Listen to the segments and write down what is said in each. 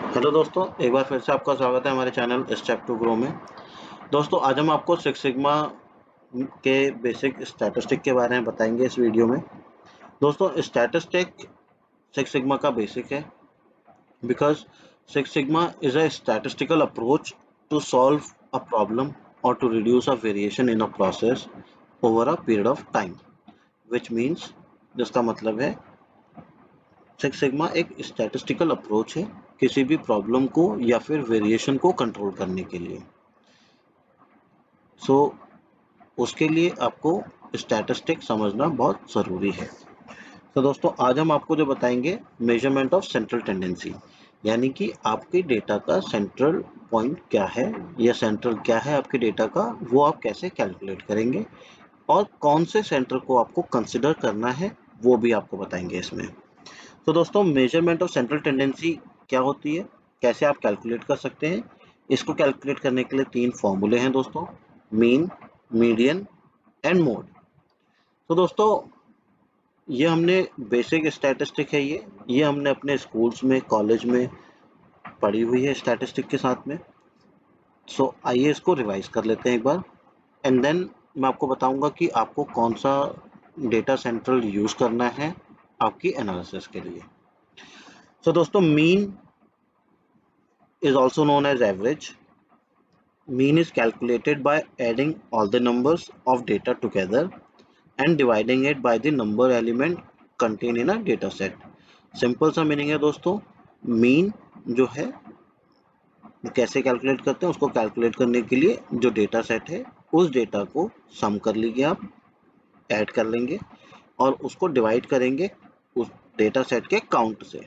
Hello दोस्तों, एक बार फिर से आपका स्वागत है हमारे चैनल स्टेप टू ग्रो में। दोस्तों, आज हम आपको सिक्स सिग्मा के बेसिक स्टैटिस्टिक के बारे में बताएंगे इस वीडियो में। दोस्तों, स्टैटिस्टिक सिक्स सिग्मा का बेसिक है because six sigma is a statistical approach to solve a problem और to reduce a variation in a process over a period of time, which means, जिसका मतलब है सिक्स सिग्मा एक statistical approach है किसी भी प्रॉब्लम को या फिर वेरिएशन को कंट्रोल करने के लिए। उसके लिए आपको स्टैटिस्टिक समझना बहुत ज़रूरी है। तो दोस्तों, आज हम आपको जो बताएंगे मेजरमेंट ऑफ सेंट्रल टेंडेंसी, यानी कि आपके डेटा का सेंट्रल पॉइंट क्या है या सेंट्रल क्या है आपके डेटा का, वो आप कैसे कैलकुलेट करेंगे और कौन से सेंटर को आपको कंसिडर करना है वो भी आपको बताएंगे इसमें। तो दोस्तों, मेजरमेंट ऑफ सेंट्रल टेंडेंसी क्या होती है, कैसे आप कैलकुलेट कर सकते हैं? इसको कैलकुलेट करने के लिए तीन फॉर्मूले हैं दोस्तों: मीन, मीडियन एंड मोड। तो दोस्तों, ये हमने बेसिक स्टैटिस्टिक है, ये हमने अपने स्कूल्स में, कॉलेज में पढ़ी हुई है स्टैटिस्टिक के साथ में। आइए इसको रिवाइज कर लेते हैं एक बार, एंड देन मैं आपको बताऊंगा कि आपको कौन सा डेटा सेंट्रल यूज करना है आपकी एनालिसिस के लिए। दोस्तों, mean is also known as average. Mean is calculated by adding all the numbers of data together and dividing it by the number element contained in a data set. Simple सा meaning है दोस्तों, mean जो है वो कैसे calculate करते हैं, उसको कैलकुलेट करने के लिए जो डेटा सेट है उस डेटा को सम कर लीजिए, आप ऐड कर लेंगे और उसको डिवाइड करेंगे उस डेटा सेट के काउंट से।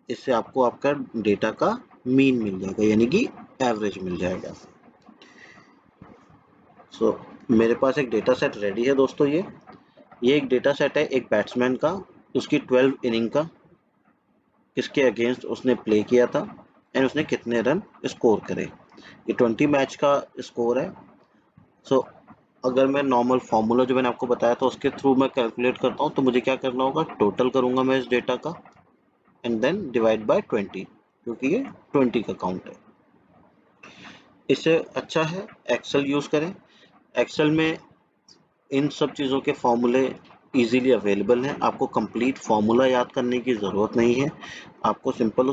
इससे आपको आपका डेटा का मीन मिल जाएगा, यानी कि एवरेज मिल जाएगा। मेरे पास एक डेटा सेट रेडी है दोस्तों। ये एक डेटा सेट है एक बैट्समैन का, उसकी 12 इनिंग का, किसके अगेंस्ट उसने प्ले किया था एंड उसने कितने रन स्कोर करे। ये 20 मैच का स्कोर है। अगर मैं नॉर्मल फॉर्मूला जो मैंने आपको बताया था उसके थ्रू मैं कैलकुलेट करता हूँ, तो मुझे क्या करना होगा, टोटल करूंगा मैं इस डेटा का एंड देन डिवाइड बाय 20, क्योंकि ये 20 का काउंट है। इससे अच्छा है एक्सेल यूज करें। एक्सेल में इन सब चीज़ों के फॉर्मूले इजीली अवेलेबल हैं। आपको कंप्लीट फॉर्मूला याद करने की ज़रूरत नहीं है, आपको सिंपल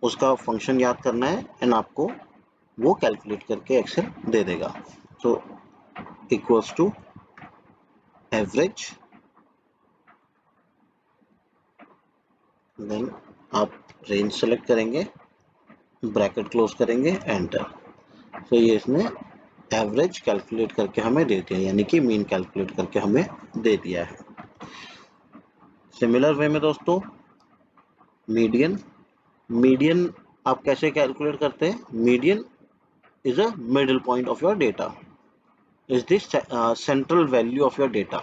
उसका फंक्शन याद करना है एंड आपको वो कैलकुलेट करके एक्सेल दे देगा। इक्वल्स टू एवरेज, देन आप रेंज सेलेक्ट करेंगे, ब्रैकेट क्लोज करेंगे, एंटर। ये इसने एवरेज कैलकुलेट करके हमें दे दिया, यानी कि मीन कैलकुलेट करके हमें दे दिया है। सिमिलर वे में दोस्तों, मीडियन मीडियन आप कैसे कैलकुलेट करते हैं? Median is a middle point of your data, is the central value of your data.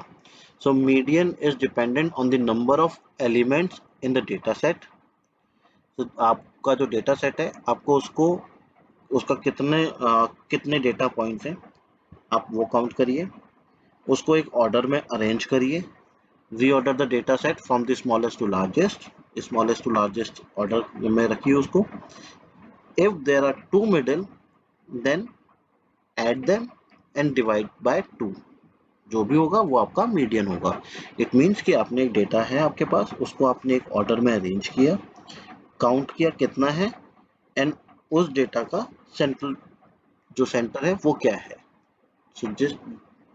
So median is dependent on the number of elements in the data set. तो आपका जो data set है, आपको उसका कितने data points हैं आप वो काउंट करिए, उसको एक ऑर्डर में अरेंज करिए, reorder the data set from the smallest to largest order में रखिए उसको। If there are two middle, then add them and divide by 2। जो भी होगा वो आपका मीडियन होगा। इट मीन्स कि आपने एक डेटा है आपके पास, उसको आपने एक ऑर्डर में अरेंज किया, काउंट किया कितना है, एंड उस डेटा का सेंटर है वो क्या है।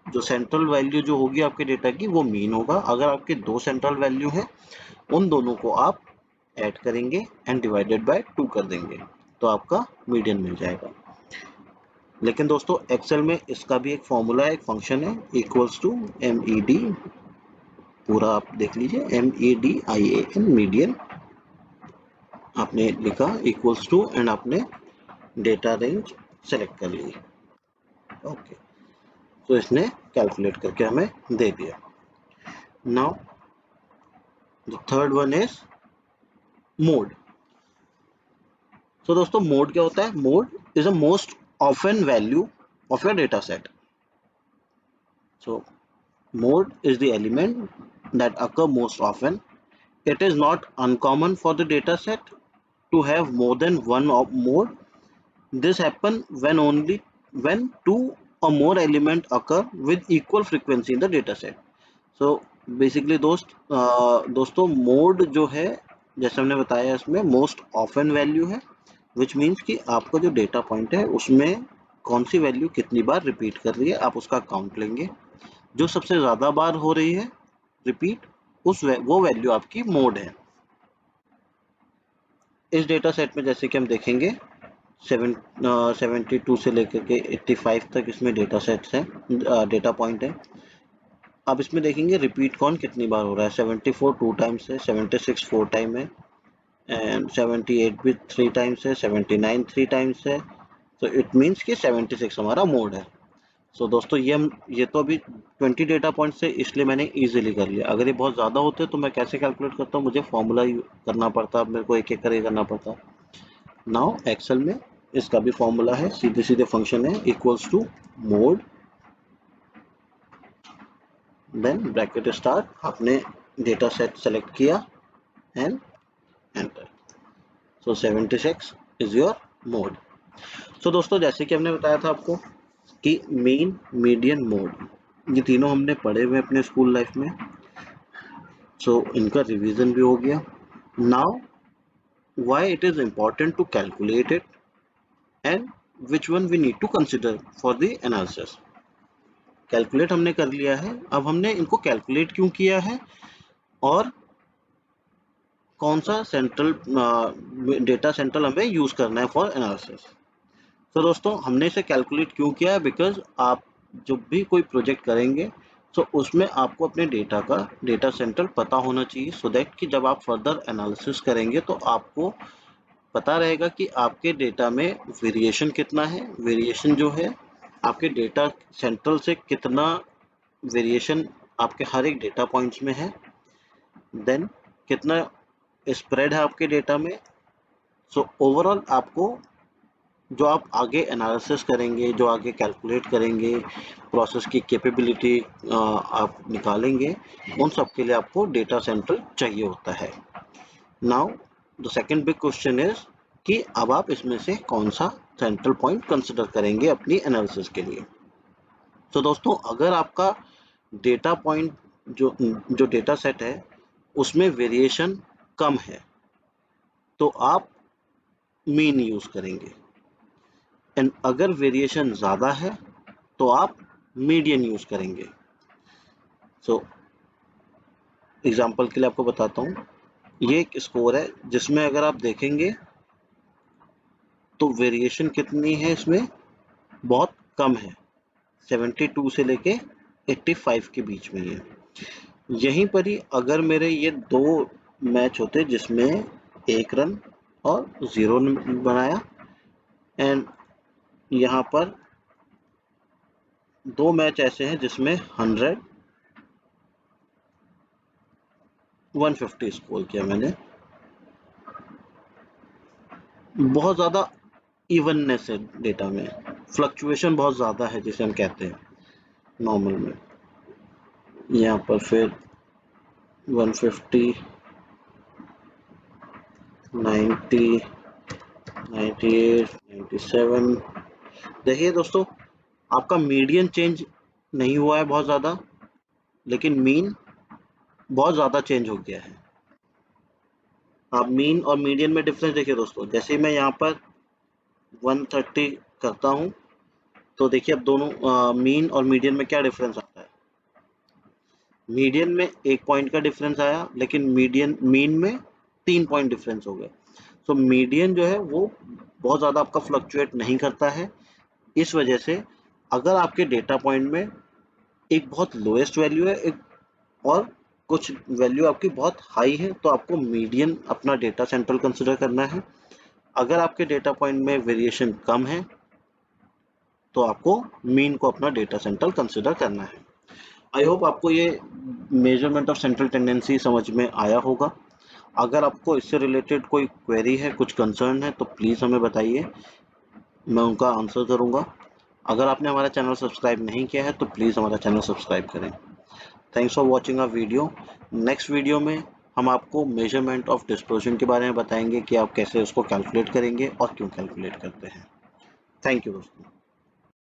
जो सेंट्रल वैल्यू जो होगी आपके डेटा की वो मीन होगा। अगर आपके दो सेंट्रल वैल्यू है, उन दोनों को आप ऐड करेंगे एंड डिवाइडेड बाय 2 कर देंगे, तो आपका मीडियन मिल जाएगा। लेकिन दोस्तों, एक्सेल में इसका भी एक फॉर्मूला है, एक फंक्शन है, इक्वल्स टू MED, पूरा आप देख लीजिए, MEDIAN, मीडियन आपने लिखा, इक्वल्स टू, एंड आपने डेटा रेंज सेलेक्ट कर ली। ओके, तो इसने कैलकुलेट करके हमें दे दिया। Now the third one is mode. दोस्तों, मोड क्या होता है? Mode is a most often value of your data set. Mode is the element that occur most often It is not uncommon for the data set to have more than one or more. This happen when two or more element occur with equal frequency in the data set. So basically दोस्तों mode जो है, जैसे हमने बताया, इसमें most often value है, which means कि आपका जो डेटा पॉइंट है उसमें कौन सी वैल्यू कितनी बार रिपीट कर रही है, आप उसका काउंट लेंगे। जो सबसे ज्यादा बार हो रही है रिपीट, वो वैल्यू आपकी मोड है। इस डेटा सेट में जैसे कि हम देखेंगे 72 से लेकर के 85 तक इसमें डेटा सेट्स हैं, डेटा पॉइंट है। अब इसमें देखेंगे रिपीट कौन कितनी बार हो रहा है। 74 टू टाइम्स है, 76 4 टाइम है, एंड 78 भी 3 टाइम्स है, 79 3 टाइम्स है। तो इट मीन्स कि 76 हमारा मोड है। सो दोस्तों ये तो अभी 20 डेटा पॉइंट से इसलिए मैंने इजीली कर लिया। अगर ये बहुत ज़्यादा होते तो मैं कैसे कैलकुलेट करता हूँ, मुझे फॉर्मूला करना पड़ता, मेरे को एक एक करके करना पड़ता। नाउ एक्सेल में इसका भी फॉर्मूला है, सीधे सीधे फंक्शन है, equals to mode, then bracket start, आपने डेटा सेट सेलेक्ट किया and enter. So 76 is your mode. So दोस्तों जैसे कि हमने बताया था आपको कि मीन, मीडियन, मोड, ये तीनों हमने पढ़े हुए अपने स्कूल लाइफ में। सो इनका रिवीजन भी हो गया। Now why it is important to calculate it and which one we need to consider for the analysis। Calculate हमने कर लिया है, अब हमने इनको कैलकुलेट क्यों किया है और कौन सा सेंट्रल डेटा सेंट्रल हमें यूज करना है फॉर एनालिसिस। तो दोस्तों हमने इसे कैलकुलेट क्यों किया है, बिकॉज आप जब भी कोई प्रोजेक्ट करेंगे तो उसमें आपको अपने डेटा का डेटा सेंट्रल पता होना चाहिए, सो दैट कि जब आप फर्दर एनालिसिस करेंगे तो आपको पता रहेगा कि आपके डेटा में वेरिएशन कितना है। वेरिएशन जो है आपके डेटा सेंट्रल से कितना वेरिएशन आपके हर एक डेटा पॉइंट्स में है, देन कितना स्प्रेड है आपके डेटा में। सो ओवरऑल आपको जो आप आगे एनालिसिस करेंगे, जो आगे कैलकुलेट करेंगे, प्रोसेस की कैपेबिलिटी आप निकालेंगे, उन सब के लिए आपको डेटा सेंट्रल चाहिए होता है। Now the second big question is कि अब आप इसमें से कौन सा सेंट्रल पॉइंट कंसिडर करेंगे अपनी एनालिसिस के लिए। तो दोस्तों अगर आपका डेटा पॉइंट जो डेटा सेट है उसमें वेरिएशन कम है तो आप मीन यूज करेंगे, एंड अगर वेरिएशन ज़्यादा है तो आप मीडियन यूज करेंगे। सो एग्जांपल के लिए आपको बताता हूँ, ये एक स्कोर है जिसमें अगर आप देखेंगे तो वेरिएशन कितनी है, इसमें बहुत कम है, 72 से लेके 85 के बीच में है। यहीं पर ही अगर मेरे ये दो मैच होते जिसमें 1 रन और 0 रन बनाया, एंड यहाँ पर दो मैच ऐसे हैं जिसमें 100 150 स्कोर किया मैंने, बहुत ज़्यादा इवननेस है डेटा में, फ्लक्चुएशन बहुत ज़्यादा है जिसे हम कहते हैं नॉर्मल में। यहाँ पर फिर 150 90 98 97, देखिए दोस्तों आपका मीडियन चेंज नहीं हुआ है बहुत ज़्यादा, लेकिन मीन बहुत ज़्यादा चेंज हो गया है। आप मीन और मीडियन में डिफरेंस देखिए दोस्तों, जैसे मैं यहाँ पर 130 करता हूँ तो देखिए अब दोनों मीन और मीडियन में क्या डिफरेंस आता है। मीडियन में 1 पॉइंट का डिफरेंस आया, लेकिन मीन में 3 पॉइंट डिफरेंस हो गए। सो मीडियन जो है वो बहुत ज़्यादा आपका फ्लक्चुएट नहीं करता है। इस वजह से अगर आपके डेटा पॉइंट में एक बहुत लोएस्ट वैल्यू है एक और कुछ वैल्यू आपकी बहुत हाई है तो आपको मीडियन अपना डेटा सेंट्रल कंसिडर करना है। अगर आपके डेटा पॉइंट में वेरिएशन कम है तो आपको मीन को अपना डेटा सेंट्रल कंसिडर करना है। आई होप आपको ये मेजरमेंट ऑफ सेंट्रल टेंडेंसी समझ में आया होगा। अगर आपको इससे रिलेटेड कोई क्वेरी है, कुछ कंसर्न है, तो प्लीज़ हमें बताइए, मैं उनका आंसर करूँगा। अगर आपने हमारा चैनल सब्सक्राइब नहीं किया है तो प्लीज़ हमारा चैनल सब्सक्राइब करें। Thanks for watching our video. Next video में हम आपको मेजरमेंट ऑफ डिस्पर्शन के बारे में बताएंगे कि आप कैसे उसको कैलकुलेट करेंगे और क्यों कैलकुलेट करते हैं। थैंक यू दोस्तों।